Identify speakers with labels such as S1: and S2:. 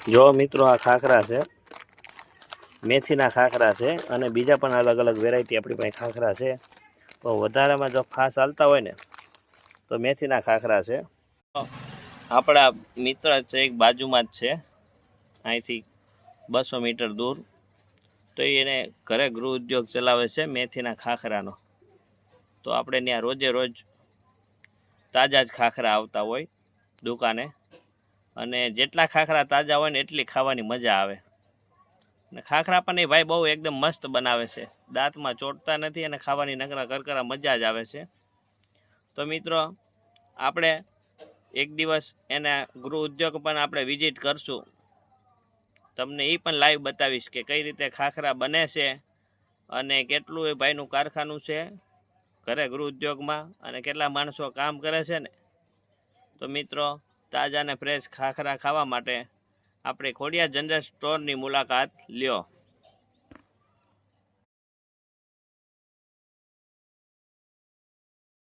S1: જો મિત્રો આ ખાખરા છે, મેથીના ખાખરા છે અને બીજા પણ અલગ અલગ વેરાયટી આપણી પાસે ખાખરા છે. તો વધારેમાં જો ફાસ હાલતા હોય ને તો મેથીના ખાખરા છે. આપણા મિત્ર છે, એક બાજુમાં જ છે, અહીંથી 200 મીટર દૂર. તો એને ઘરે ગૃહ ઉદ્યોગ ચલાવે છે મેથીના ખાખરાનો. તો આપણે ત્યાં રોજે રોજ તાજા જ ખાખરા આવતા હોય દુકાને, અને જેટલા ખાખરા તાજા હોય ને એટલી ખાવાની મજા આવે. અને ખાખરા પણ એ ભાઈ બહુ એકદમ મસ્ત બનાવે છે, દાંતમાં ચોટતા નથી અને ખાવાની નકરા કરકરા મજા જ આવે છે. તો મિત્રો આપણે એક દિવસ એના ગૃહ ઉદ્યોગ પણ આપણે વિઝિટ કરશું. તમને એ પણ લાઈવ બતાવીશ કે કઈ રીતે ખાખરા બને છે અને કેટલું એ ભાઈનું કારખાનું છે ઘરે ગૃહ ઉદ્યોગમાં, અને કેટલા માણસો કામ કરે છે ને. તો મિત્રો તાજા અને ફ્રેશ ખાખરા ખાવા માટે આપણે ખોડિયાર જનરલ સ્ટોરની મુલાકાત લ્યો.